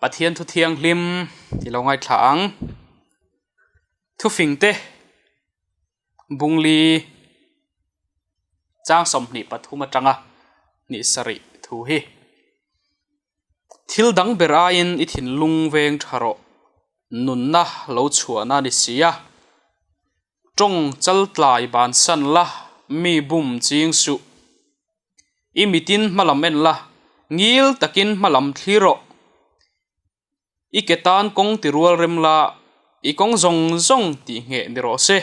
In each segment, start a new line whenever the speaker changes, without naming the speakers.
Pathian thu thiang lim ti lo ngai thlang thu phing te bungli chang som ni pathuma tanga ni sari thu hi thil dang berain I thin lung veng tharo nun na lo chuana ni sia trong chal tlai ban san la mi bum ching su I mitin malam en la ngil takin malam thiro I ketan kong tirual rem la I kong zong zong ti nge ni ro se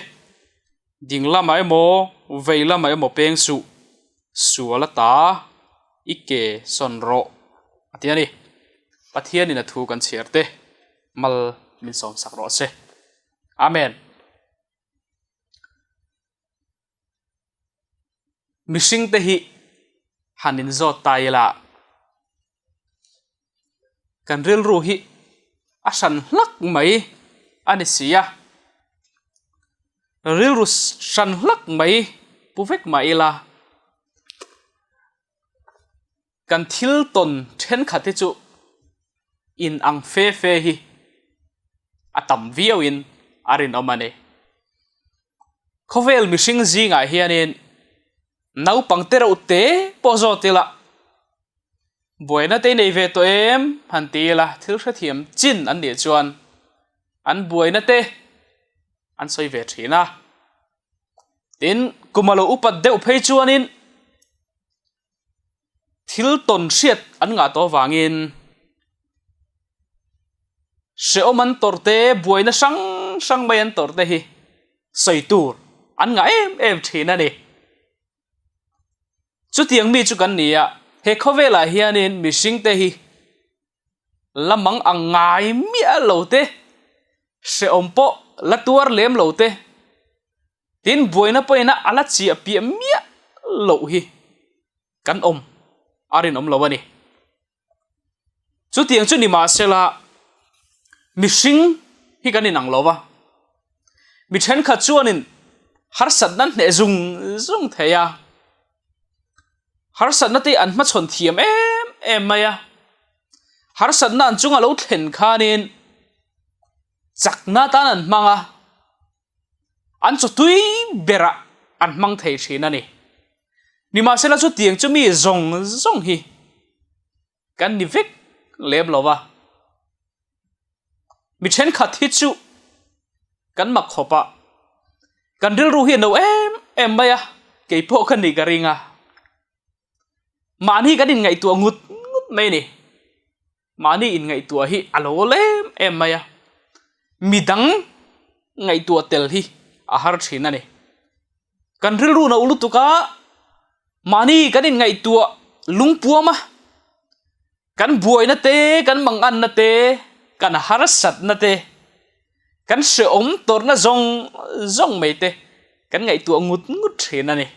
ding la mai mo vei la mai mo peng su suala ta I ke son ro atiani pathian ina thu kan cherte mal min som sak ro se amen missing te hi hanin zo tai la kan ril ru hi asan lak mai ani sia ril ru san lak mai puvek mai la kan thil ton then khate chu in ang fe fe hi atam viau in arin omane khovel missing zinga hianin nau pangtera utte pozo tila buena te nei ve to em han ti la thil kha thiam chin an ni chuan an buena te an soi ve thina tin kumalo upat deu phei chuanin thil ton siat an nga to wangin se oman torte buena sang sang bayan torte hi soi tur an nga em thina ni chu tiang mi chu kan nia he khovela hianin missing te hi lamang angai mi lo te se ompo latuar lem lo te tin buina poina ala chi api mi lo hi kan om arin om lawani chu tiang chu ni ma sela missing hi kan inang lowa mi then kha chuanin har sat nan ne zung theya har sat na te an ma chon thiam em maya har sat na an chunga lo thlen khanin chakna tan an manga an chu tui bera an mang thei thina ni ma sela chu tiang chu mi zong hi kan ni vek lem lowa mi then kha thi chu kan mak khopa kan ril ru hi no em maya ke po khan ni garinga mani kan in ngai tua ngut mai ni mani in ngai tua hi alo lem em maya midang ngai tua tel hi ahar thina ni kan ril ru na ulu tuka mani kan in ngai tua lungpuama kan buai na te kan mang an na te kan har sat na te kan se om tor na zong mai te kan ngai tua ngut thina ni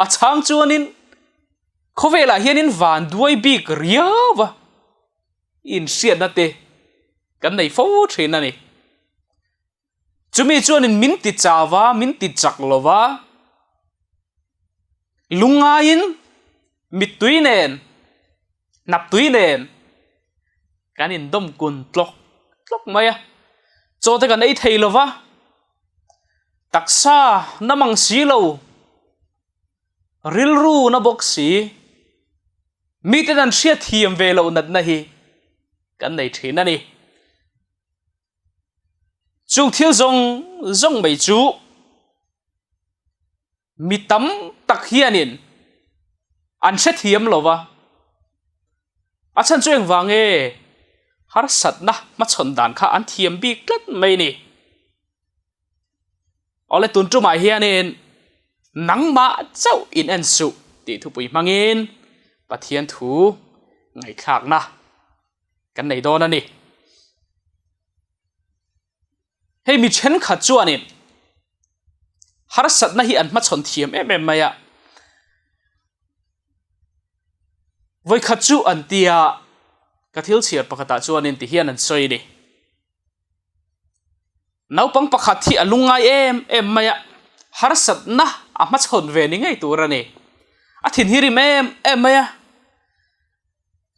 a chang chuanin khovela hianin van duai bik riawa in siat na te kan nei fo thina ni chumi chuanin min ti chawa min ti chaklova lungain mituinen naptuinen kanin dom kun tlok maya chote kan ei theilova taksa namang silo rilru na boxi miten an sia thiam velo nat na hi kan nei thina ni chung thil zong mai chu mitam tak hianin an se thiam lova achan chueng wange har sat na ma chon dan kha an thiam bi klat mai ni ole tun tu mai hianin nang ma chau in an su ti thu pui mangin pathian thu ngai thak na kan nei don ani hei mi chen kha chuanin har sat na hi an ma chon thiam em maya voi kha chu an tia ka thil chiar pakata chuanin ti hian an soi ni naupang pakhat hi alungai em maya har sat na a ma chon ve ni ngai turani a thin hiri em maya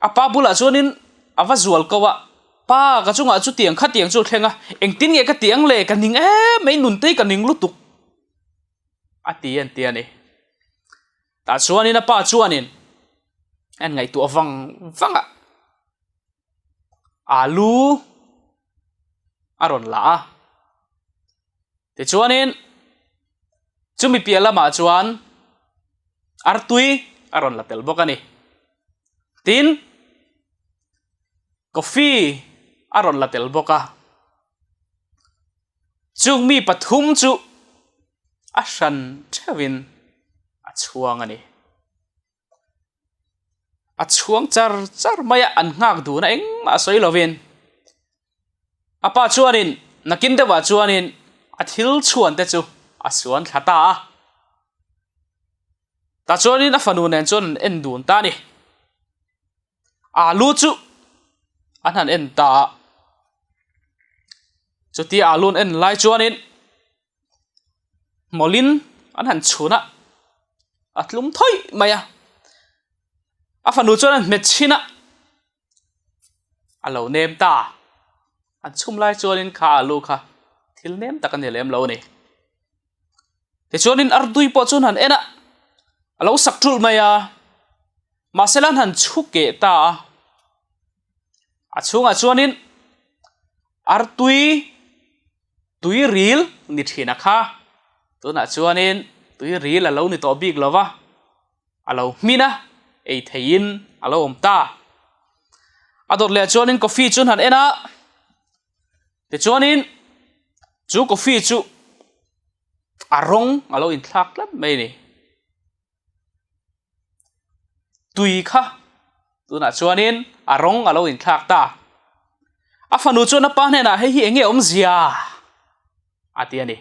apa bula chuanin ava zual kowa pa ka chunga chu tiang kha tiang chu thlenga engtin nge ka tiang le ka ning mai nun te ka ning lutuk atian tiani ta chuanin a pa chuanin an ngai tu awang wanga alu aron la te chuanin chumi piala ma chuan artui aron la tel bokani tin coffee aron la tel boka chung mi pathum chu asan thawin achuang ani achuang char maya an ngak du na eng ma soi lovin apa chuanin nakin dewa chuanin athil chuan te chu asuan thata ta chuanin a fanu nen chon en dun ta ni alu chu an en ta chu ti alun en lai chuanin molin an han chuna atlum thoi maya afanu chuan met china alo nem ta an chum lai chuanin kha alu kha thil nem takan helem lo ni te chuanin ardui po chun han ena alo saktul maya maselan han chuke ta achunga chuanin artui tui ril ni thina kha tuna chuanin tui ril alo ni to big lova alo mina ei thein alo omta ador le chuanin coffee chun han ena te chuanin chu coffee chu arong alo in thak lam mai ni tui kha tuna chuanin arong alo in thak ta afanu chuna pa hna he hi enge om zia atiani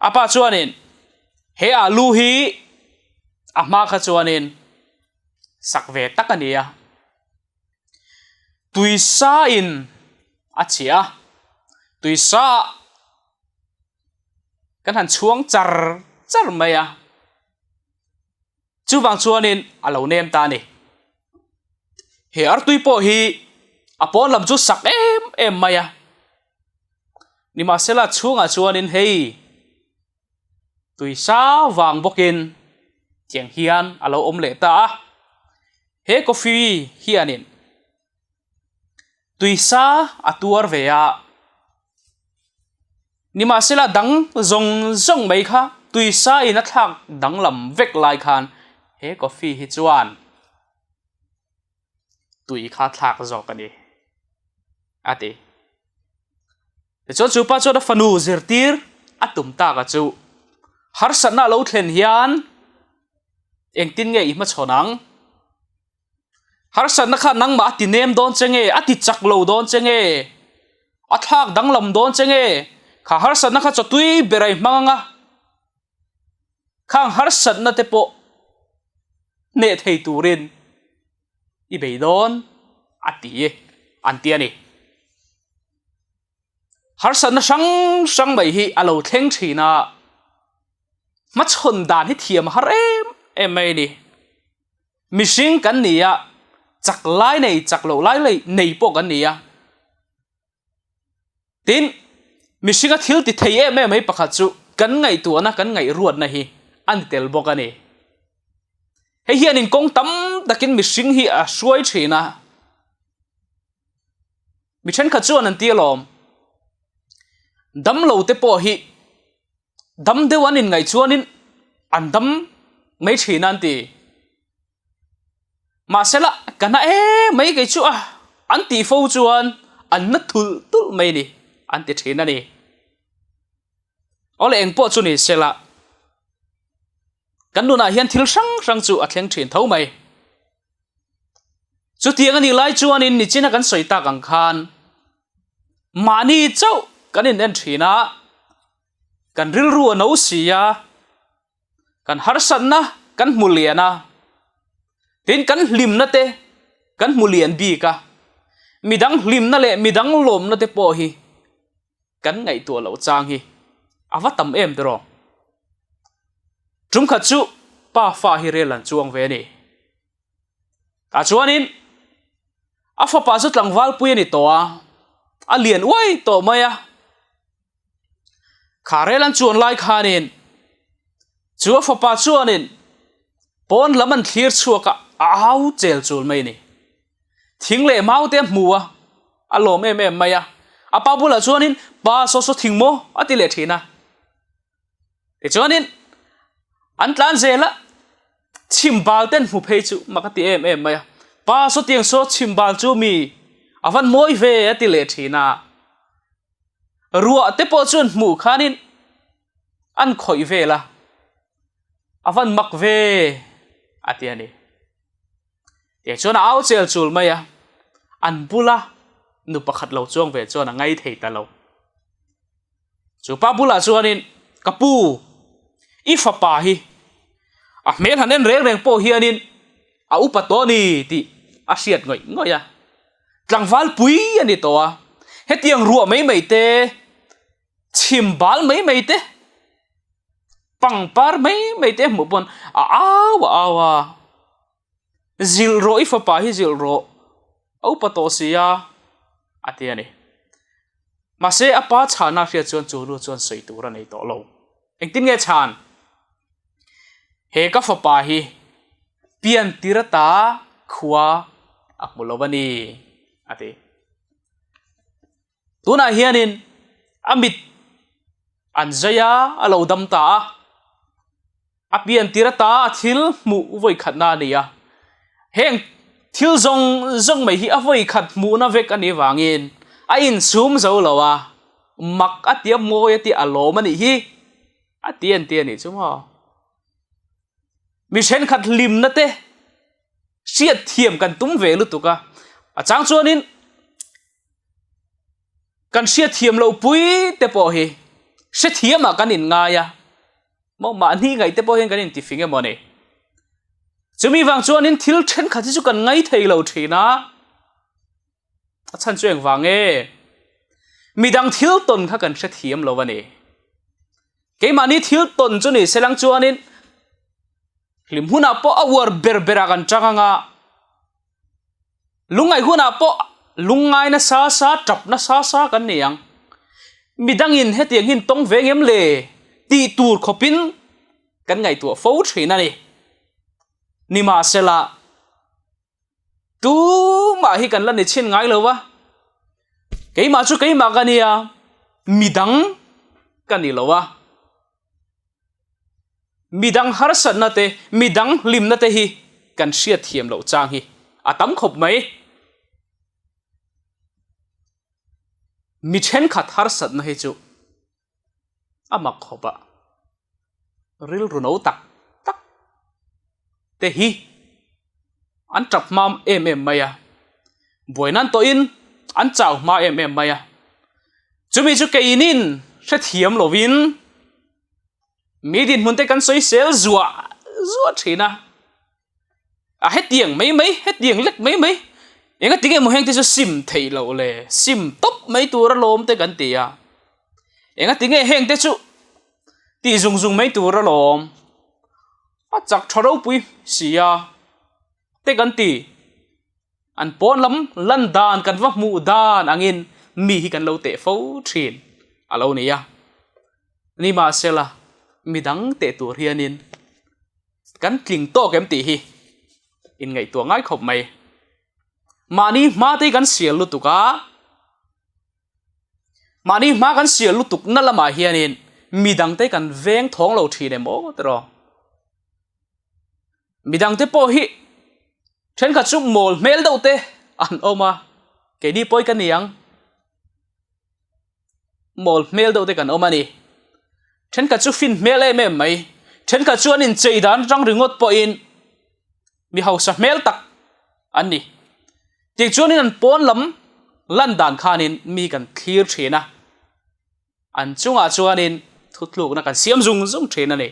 apa chuanin he alu hi ama kha chuanin sakve takania tuisa in achia tuisa kan han chuang char maya chu wang chuanin alo nem ta ni he artui po hi apon lam chu sak em maya ni ma sela chunga chuanin hei tuisa wang bokin tiang hian alo om le ta he coffee hianin tuisa atuar veya ni ma sela dang zong mai kha tuisa in a thak dang lam vek lai khan he coffee hi chuan tui kha thak zo kani ati te chu chu pa chu da fanu zirtir atum ta ka chu har sana lo thlen hian engtin nge i ma chonang har sana kha nang ma ti nem don chenge ati chak lo don chenge athak dang lam don chenge kha har sana kha chatui berai manga khang har sana te po ne thei turin i be don ati antiani har sana sang bai hi alo thleng thina ma chon dan hi thiam har em mai ni mishing kan nia chak lai nei chak lo lai lei nei po kan nia tin mishing a thil ti thei em mai pakha chu kan ngai tu na kan ngai ruat na hi an tel bokani he hian in kong tam takin mishing hi a suai thina mi then kha chuan an ti lom dam lo te po hi dam de wan in ngai chuanin an dam mai thina an ti ma sela kana mai ke chu an ti fo chuan an na thul tul mai ni an ti thina ni ole eng po chu ni sela kan nu na hian thil sang chu a thleng thin tho mai chu tiang ani lai chuan in ni china kan soita kang khan mani chau kan in en thina kan ril ru no sia kan harsan na kan muliana tin kan lim na te kan mulian bi ka midang lim na le midang lom na te po hi kan ngai tu lo chang hi awa tam em dro trung kha chu pa fa hi relan chuang ve ni ta chuanin a fa pa chu tlangwal pui ni to a lian oi to maya kharelan chuan lai khanin chu fa pa chuanin pon laman thlir chuaka au chel chul mai ni thing le mau te muwa alom em maya apa bula chuanin pa so thingmo atile thina te chuanin an tlan zela chimbal ten mu phei chu makati em maya pa so tiang so chimbal chu mi avan moi ve atile thina ruwa te po chun mu khanin an khoi ve la avan mak ve atiani te chona au chel chul maya an bula nu pakhat lo chuang ve chona ngai thei ta lo chu pa bula chuanin kapu ifa pa hi a mel hanen reng po hianin a upatoni ti a siat ngoi ya tlangwal pui ani to a hetiang ruwa mai te chimbal mai te pangpar mai te mu pon a awa zil ro ifa pa hi zil ro au pato sia atiani mase apa chana ria chuan chu lu chuan soi tur nei to lo engtin nge chan he ka fa pa hi pian tirata khuwa akmulovani ati tuna hianin amit anjaya alo dam ta apian tirata thil mu voi khatna nia heng thil zong mai hi avoi khat mu na vek ani wangin a in sum zo lawa mak atia moi ati alom ani hi atien ni chuma mi sen khat lim na te siat thiam kan tum ve lu tuka a chang chuanin kan siat thiam lo pui te po hi se thiam a kan in nga ya mo ma ni ngai te po hen kan in ti finge mo ne chumi wang chuanin thil then khat chu kan ngai thei lo thina a chan chueng wange midang thil ton kha kan se thiam lo wani ke mani thil ton chu ni selang chuanin lim huna po awar berbera kan changanga lungai huna po lungai na sa trap na sa kan niang midang in hetiang hin tong vengem le ti tur khopin kan ngai tu fo thina ni nima sela tu ma hi kan la ni chin ngai lo wa keima chu keima kania midang kan ni lo wa midang harsat na te midang lim na te hi kan siat thiam lo chang hi atam khop mai mi chen khat harsat na hi chu amak khopa ril runo tak te hi an trap mam em maya boinan to in an chaw ma em maya chumi chu keinin se thiam lovin midin munte kan soi sel zuwa thina a hetiang mai hetiang lek mai enga tinge mo heng te chu sim thei lo le sim top mai tur lom te kan tia enga tinge heng te chu ti zung mai tur lom a chak tharo pui sia te kan ti an pon lam lan dan kan va mu dan angin mi hi kan lo te fo thin alo ni ya ni ma sela midang te tur hianin kan tling to kem ti hi in ngai tu ngai khop mai mani ma te kan sial lu tuka mani ma kan sial lu tuk na lama hianin midang te kan veng thong lo thi ne mo tro midang te po hi then ka chu mol mel do te an oma ke ni poi kan niang mol mel do te kan oma ni then ka chu fin mel em mai then ka chu anin cheidan rang ringot po in mi hausa mel tak an ni ti chuanin an pon lam lan dan khanin mi kan clear thina an chunga chuanin thutluk na kan siam zung thina ni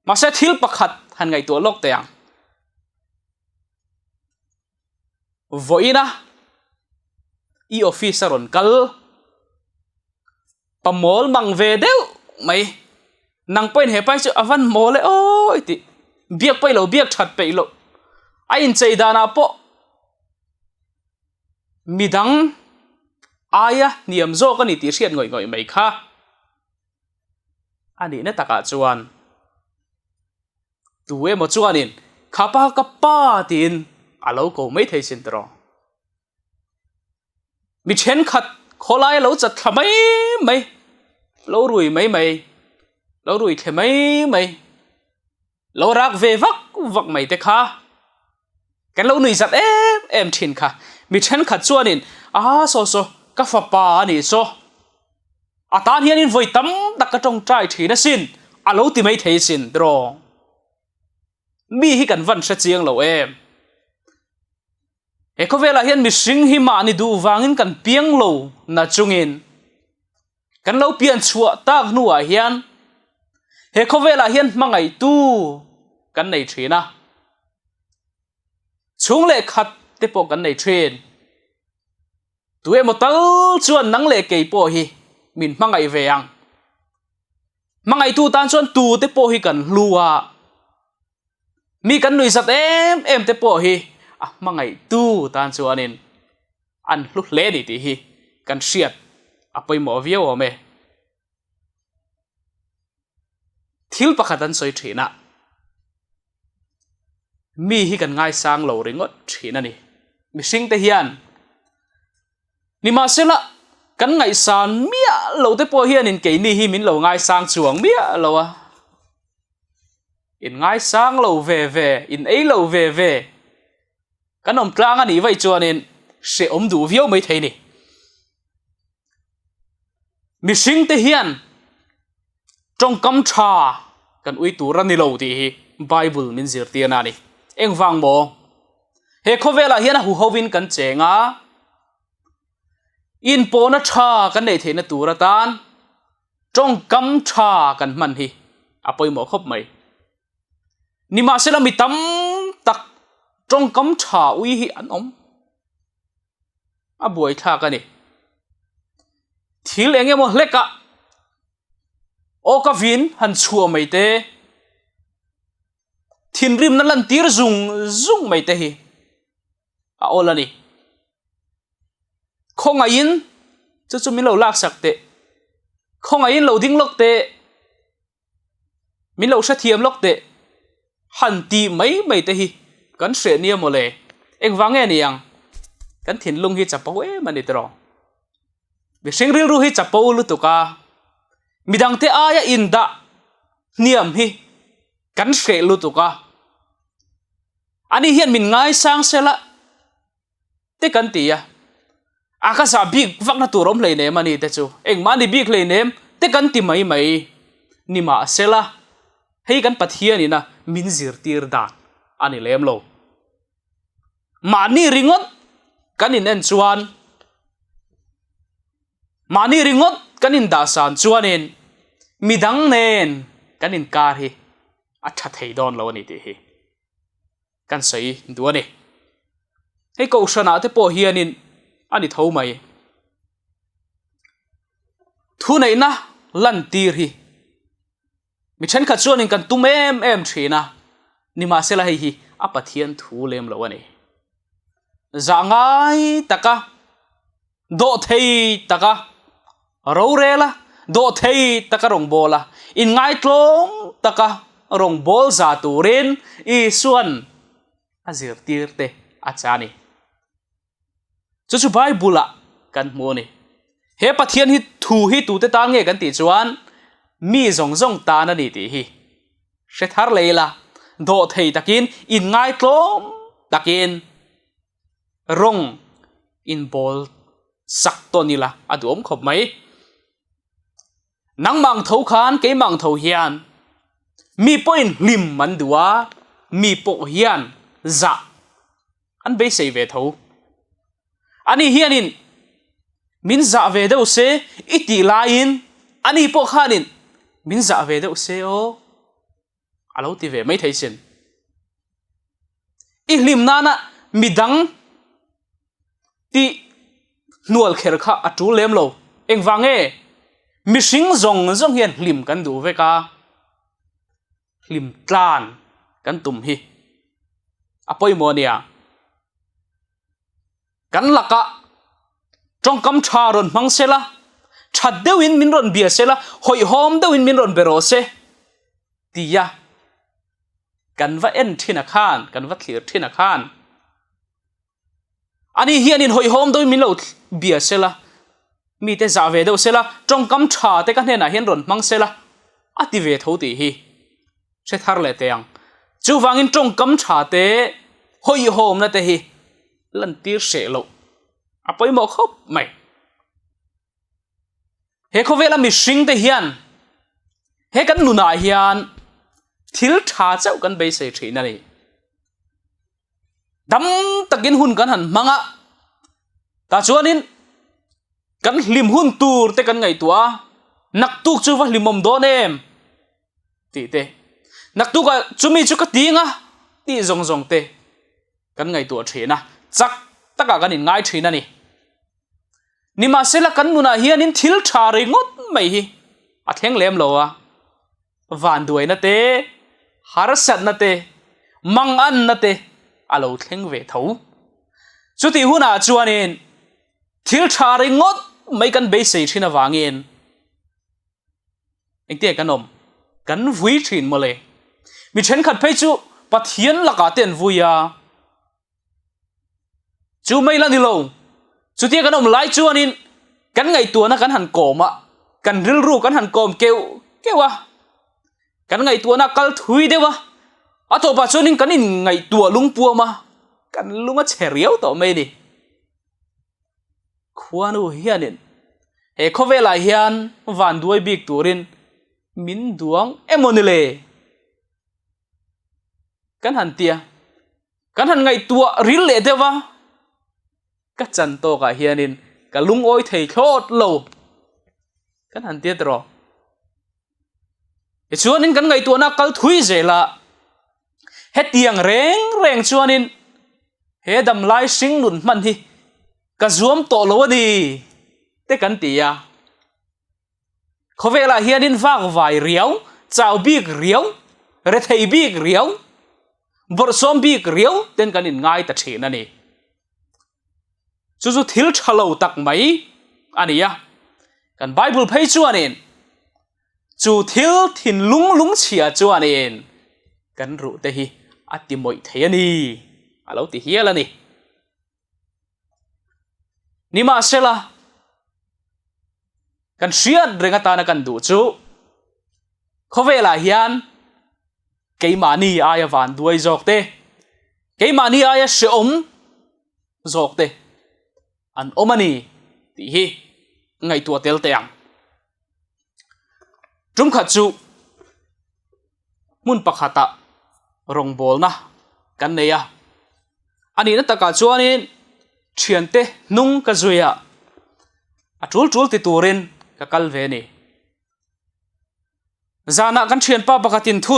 ma se thil pakhat han ngai to lok te ang voina i officer on kal pamol mang ve deu mai nang point he pai chu avan mole oi ti biak pai lo biak that pe lo a in chei dana po midang aya niam zo ka ni ti hriat ngoi ngoi mai kha ani na taka chuan tuwe mo chuanin khapa ka pa tin alo ko mai thei sin tro mi chen khat kholai lo chat thamai mai lo rui mai mai lo rui the mai mai lo rak ve vak mai te kha kan lo nui zat em thin kha mi chen khat chuanin so ka fa pa ni so atan hian in voi tam tak ka tong trai thina sin alo ti mai thei sin tro mi hi kan van sa chiang lo em e ko vela hian mi sing hi ma ni du wangin kan piang lo na chungin kan lo pian chua tak nuwa hian he ko vela hian mangai tu kan nei thina chung le khat te po kan nei thin tuwe mo tal chuan nang le ke po hi min mangai veang mangai tu tan chuan tu te po hi kan luwa mi kan nui sat em te po hi mangai tu tan chuanin an hlu hle ni ti hi kan hriat apoi mo viau ome thil pakhat an soi thina mi hi kan ngai sang lo ringot thina ni mi sing te hian ni ma sela kan ngai san mia lo te po hian in ke ni hi min lo ngai sang chuang mia lo a in ngai sang lo ve in ei lo ve kan om tlang ani vai chuanin se om du viau mai thei ni mi sing te hian trong kam tha kan ui tu ran ni lo ti hi bible min zir ti na ni eng wang mo he khovela hian hu hovin kan chenga in po na tha kan nei theina tura tan trong kam tha kan man hi apoi mo khop mai ni ma sela mi tam tak trong kam tha ui hi an om a buai tha ka ni thil enge mo hleka o ka vin han chua mai te thin rim na lan tir zung mai te hi a olani khonga in chu min lo lak sak te khonga in lo ding lok te min lo sha thiam lok te han ti mai te hi kan hre nia mo le eng wange niang kan thin lung hi chapo mani tro be sing ril ru hi chapo lu tuka midang te aya inda niam hi kan hre lu tuka ani hian min ngai sang sela te kan tia aka sa big vak na turom hlei nem ani te chu eng mani big hlei nem te kan ti mai ni ma sela hei kan pathian ina min zir tir dan ani lem lo mani ringot kanin en chuan mani ringot kanin da san chuanin midang nen kanin kar hi a tha thei don lo ani ti hi kan sei duani hei ko shana te po hianin ani tho mai thu nei na lan tir hi mi chen kha chuanin kan tum em thina ni ma sela hei hi a pathian thu lem lo ani za ngai taka do thei taka ro rela do thei taka rong bola in ngai tlong taka rong bol za turin i suan azir tirte achani chu bible kan mo ni he pathian hi thu hi tu te ta nge kan ti chuan mi zong ta na ni ti hi she thar leila do thei takin in ngai tlom takin rong in bol sak to nila adum khop mai nang mang thau khan ke mang thau hian mi point lim man duwa mi po hian za an be sei ve thau ani hianin min za ve deuh se iti lain ani po khanin min za ve deuh se o alo ti ve mai thei sin i hlim nana midang ti nual kher kha atu lem lo eng wange mi sing zong hian hlim kan du ve ka hlim tlan kan tum hi apoi monia kan laka trong cam cha ron mang se la chặt deu in min ron bia se la hoi hom deu in min ron bero se tia kan va en thina khan kan va thlir thina khan ani hian in hoi hom deu min lo bia se la mi te za ve deu se la trong cam cha te kan hena hian ron mang se la ati ve tho ti hi se thar le teang chu wangin trong cam cha te hoi hom na te hi lan tir se lo apoi mo khop mai he khovela mi sing te hian he kan nuna hian thil tha chau kan be se thina ni dam takin hun kan han manga ta chuanin kan hlim hun tur te kan ngai tua nak tuk chu wa hlimom do nem ti te nak tu ka chumi chu ka tinga ti zong zong te kan ngai tua thina chak taka kan in ngai thina ni nima sela kan nuna hian in thil tha ri ngot mai hi a thleng lem lo a van duai na te har sat na te mang an na te alo thleng ve tho chuti huna chuanin thil tha ri ngot mai kan be sei thina wangin engte kanom kan vui thin mole mi then khat phei chu pathian laka ten vuya chu mai la ni lo chu tia kanom lai chuanin kan ngai tua na kan han koma kan ril ru kan han kom kewa kan ngai tua na kal thui dewa ato pa chuanin kan in ngai tua lungpua ma kan lunga cheriau to mai ni khuanu hianin he khovela hian van duai bik turin min duang emonile kan han tia kan han ngai tua ril le dewa ka chan to ka hianin ka lung oi thei thot lo kan han tia tro e chuanin kan ngai tua na kal thui zela he tiang reng reng chuanin he dam lai sing nun man hi ka zuam to lo ni te kan tia khovela hianin wang vai riau chau bik riau re thei bik riau bor som bik riau ten kan in ngai ta thina ni chu thil thalo tak mai ania kan bible phei chuanin chu thil thin lung chia chuanin kan ru te hi ati moi thei ani alo ti hiala ni nima sela kan siat renga ta na kan du chu khovela hian keimani aya van duai jok te keimani aya se om jok te an omani ti hi ngai tua tel teang trum khat chu mun pakhata rong bol na kan neya ani na taka chuanin thiante nung ka zuya atul ti turin ka kal ve ni zana kan thian pa pakhatin thu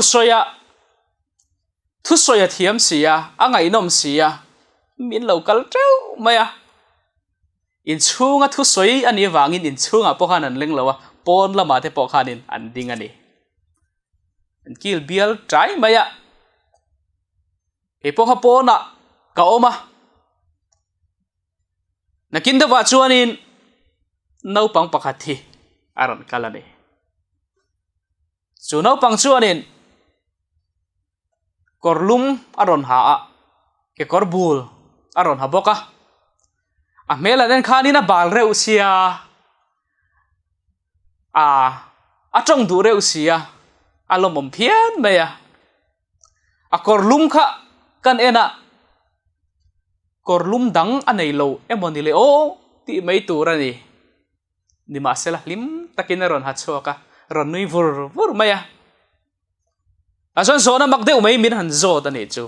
soya thiam sia angai nom sia min local treu maya in chunga thu soi ani wangin in chunga pokhan an leng lawa pon lama te pokhanin an ding ani an kil bial trai maya e pokha pona ka oma nakin da wa chuanin no pang pakhathi aran kalani chu no pang chuanin korlum aron ha ke korbul aron ha boka a mela den khanina bal reu sia a trong du reu sia alomom phian meya a korlum kha kan ena korlum dang anei lo emonile o ti mei turani ni masela lim takin ron hat choka ron nui vur maya ason zona makde umei min han zo ta ni chu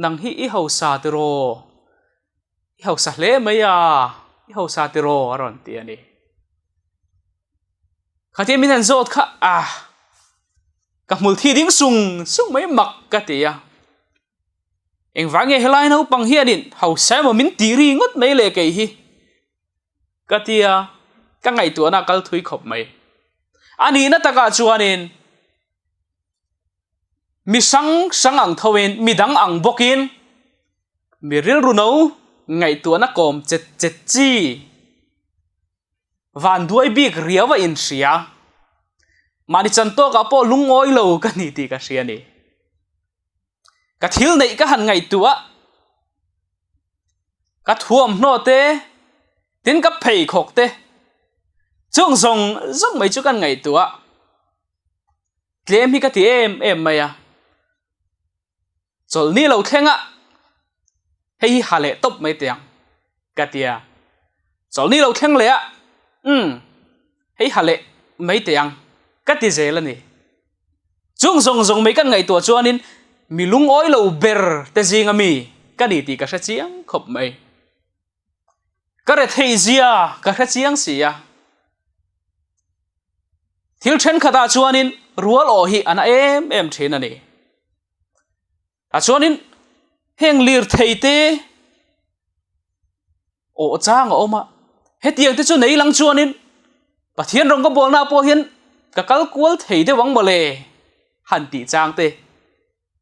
nang hi I ho sa te ro I ho sa le maya I ho sa te ro aron ti ani khati min han zot kha ka mul thi ding sung mai mak ka ti ya eng wange helai no pang hianin ho sa mo min ti ri ngot mai le ke hi ka ti ya ka ngai tu na kal thui khop mai ani na taka chuanin mi sang ang thoin mi dang ang bokin mi ril ru no ngày tua na kom chết chết chi van đuôi big ria và in xia mà đi chân to cả po lung ngoi lâu cái này thì cái xia này cái thiếu này cái hàng ngày tua cái thuồng nọ te tin cái phê khóc te chung rong rong mấy chút cái ngày tua em hi cái thì em mày à rồi ni lâu khen á hay hà lệ top mấy tiếng cái thì à rồi ni lâu khen lệ á hay hà lệ mấy tiếng cái thì dễ là nè chung rong mấy cái ngày tua cho nên mi lung oi lâu ber te gì ngami cái này thì cái sẽ chiang khop mày cái này thấy gì à cái sẽ chiang gì à thiếu chân khata cho nên ruột ở hi anh em thế này à cho nên heng lir thấy te ồ cha ngõ mà hết tiền te cho này lăng cho nên bà thiên rong có bol na po hiền cả cal cual thấy te vắng bờ lề hẳn tỷ trang te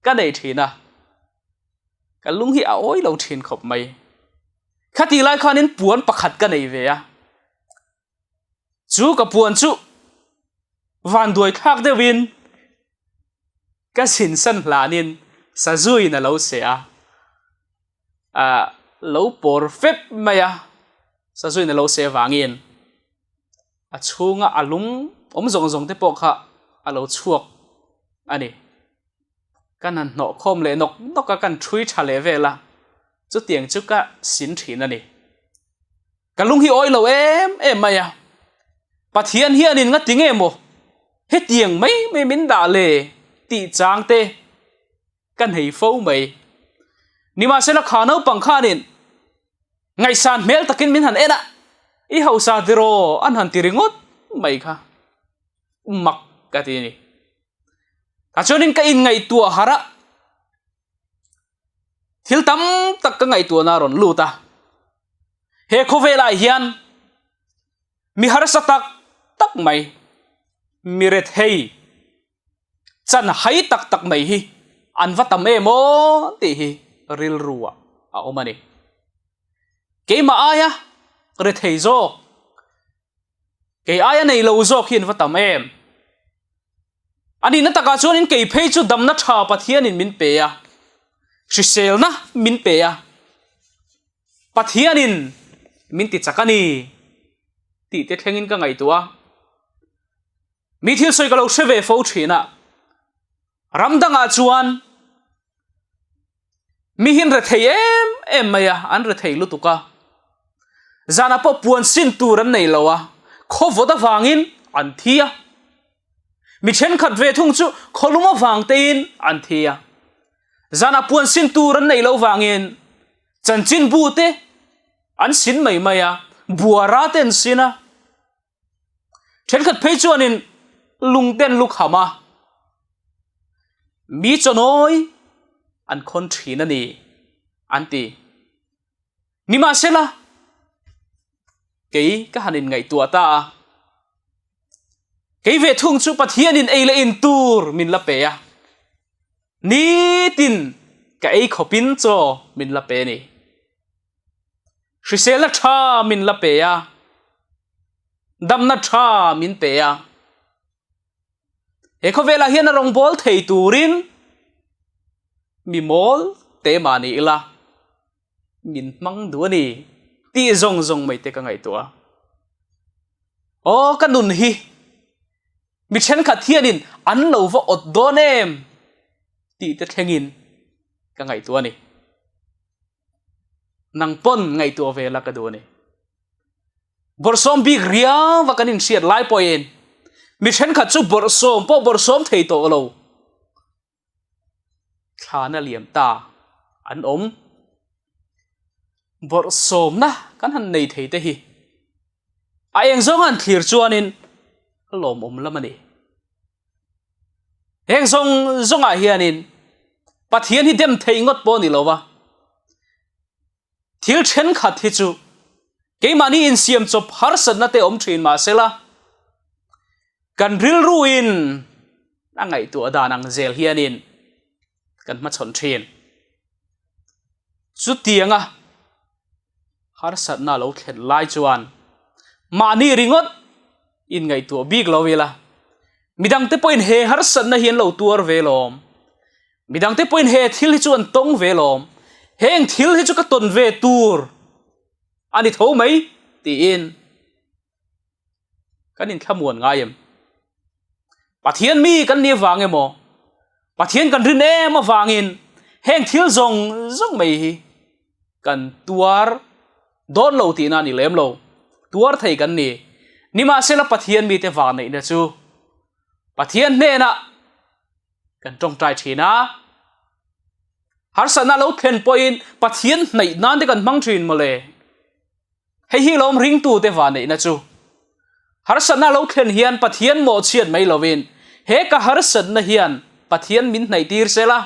cái này thế na cái lung hi ôi lâu thiên khop mày khát tỷ lại khan nên buồn bạc khát cái này về à chú cái buồn chú van đuôi khác de win cái xin sân là nên sa duy na lâu sẽ lâu por phép mày à sa duy na lâu sẽ vàng yên chung lung rong te bọc ha lâu chuộc anh ấy cái này nó không lẽ nó cái chui trả lẽ về là chút tiền chút cái xin tiền anh ấy cái lung hi oi lâu em mày à bà thiên hi anh ngắt tiếng em mo hết tiền mấy mình đã lệ tỷ trang tê căn hệ phâu mày ni mà sẽ là khả năng bằng khả nên ngày san mail takin min han eda i hậu sa dero an han tiringot mày kha mặc cái gì này cho nên cái in ngày tua hara thiếu tắm tất cả ngày tua na ron lu ta he khove lại hiền mi hara sa tak mày miret hey chan hai tak mai hi an va tam emo ti hi ril ruwa a omani ke ma aya re thei zo ke aya nei lo zo khin va tam em ani na taka chon in ke phei chu dam na tha pathian in min pe ya shisel na min pe ya pathian in min ti chakani ti te thlengin ka ngai tua mi thil soi kalau sheve fo thina ramdanga chuan mi hin re thei em maya an re thei lutuka zana po puan sin turan nei lowa khovoda wangin an thia mi chen khat ve thung chu kholuma wang tein an thia zana puan sin turan nei lo wangin chanchin bu te an sin mai maya buara ten sina chen khat phei chuan in lung ten luk hama mi chonoi an khon thina ni anti nima sela cái hanin ngai tua ta cái về thung chu pathian in eile in tur min la pe ya ni tin cái khopin cho min la pe ni shisela tha min la pe ya dam na tha min pe ya he kho vela hian rong bol thei turin mi mol te mani ila min mang du ni ti zong mai te ka ngai tua o kanun hi mi chen kha thianin an lo va ot don em ti te thlengin ka ngai tua ni nang pon ngai tua vela ka du ni borsom big ria va kanin siat lai poin mi chen kha chu borsom thei to lo thana liam ta an om borsom na kan han nei thei te hi a eng zong an thlir chuanin lom om lamani eng zong a hianin pathian hi dem thei ngot po ni lowa thil chen khat hi chu ke mani in siam chop har san na te om thin ma sela kan ril ruin angai tu ada nang zel hianin kan ma chon thin chu tianga har sat na lo khet lai chuan mani ringot in ngai tu big lo vela midang te point he har sat na hian lo tuar velom midang te point he thil hi chuan tong velom heng thil hi chu ka ton ve tur ani tho mai ti in kan in khamuan ngayem pathian mi kan ni wange mo pathian kan rin em awangin heng thil zong mai hi kan tuar don lo ti na ni lem lo tuar thei kan ni nima sela pathian mi te wa nei na chu pathian ne na kan tong trai thina har sana lo thlen point pathian nei nan de kan mang thin mole hei hi lom ring tu te wa nei na chu har sana lo thlen hian pathian mo chian mai lovin he ka har san na hian pathian min nei tir sela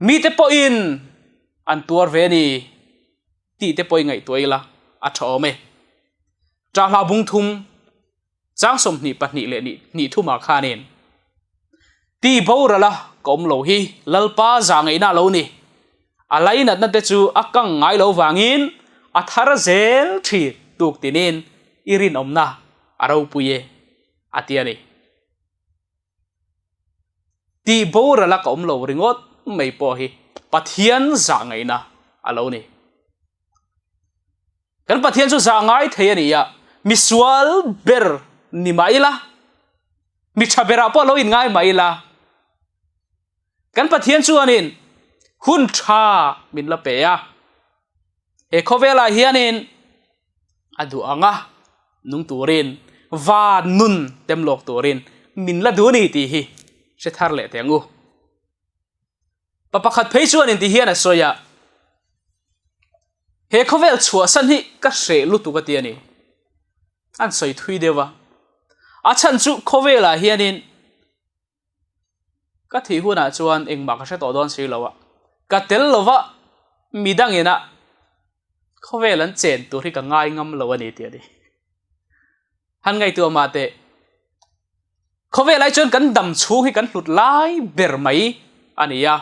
mi te po in an tuar ve ni ti te poi ngai toila a thome tra la bung thum chang som ni pa ni le ni thuma khanin ti borala kom lo hi lalpa zangai na lo ni alai na te chu akang ngai lo wangin athara zel thi tuk tinin irin omna aro puye atiani ti borala kom lo ringot mai po hi pathian zangai na alo ni kan pathian chu zangai thei ya miswal ber ni maila mi thabera po lo in ngai maila kan pathian chu anin hun tha min la pe ya e khovela hianin adu anga nung turin va nun temlok turin min la du ni ti hi se thar le tengu papa khat phei chu anin ti hian a soya he khovel chua san hi ka se lu tu ka ti ani an soi thui dewa a chan chu khovela hianin ka thi huna chuan engma ka se to don si lowa ka tel lova midang ena khovelan chen tu ri ka ngai ngam lo ani ti ani han ngai tu ma te khovelai chon kan dam chu hi kan hlut lai ber mai ania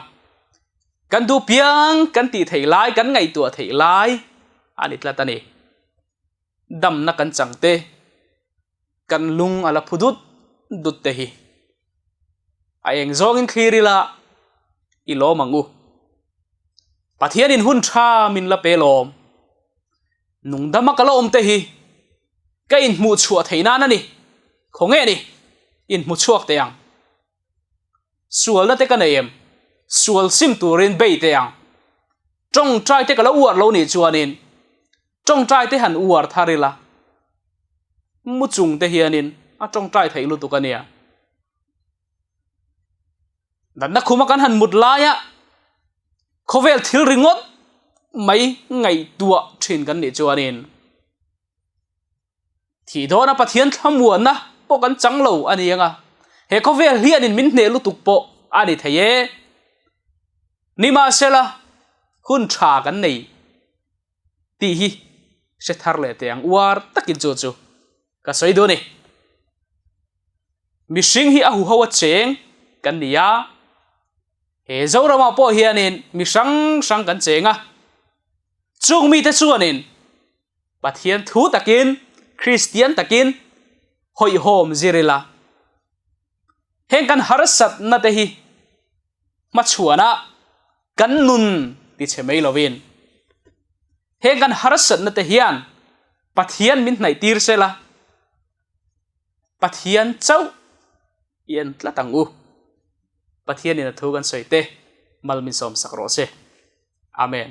kan du piang kan ti thei lai kan ngai tu thei lai ani tlatani dam na kan changte kan lung ala phudut dut te hi a eng zong in khirila i lo mangu pathian in hun tha min la pelom nung dama kala om te hi ka in mu chua theina na ni khonge ni in mu chuak te yang sual na te ka nei em sual sim turin bei te yang trong trai te kala uar lo ni chuanin trong trai te han uar tharila mu chung te hianin a trong trai thei lu tu ka nia dan na khuma kan han mut la ya khovel thil ringot mai ngai tua thin kan ni chuanin thi do na pathian thamuan na po kan changlo ani anga he khovel hianin min hne lu tuk po ani theye nima sela hun tha kan nei ti hi se thar le te ang war takin chu chu ka soi do ni mi sing hi a hu hawa cheng kan nia he zorama po hianin mi sang kan chenga chung mi te chuanin pathian thu takin christian takin hoi hom zirila heng kan harsat na te hi ma chuana kan nun ti chemei lovin heng kan harsat na te hian pathian min nai tir sela pathian chau yen tlatangu pathian in thu kan soite malmin som sakro se amen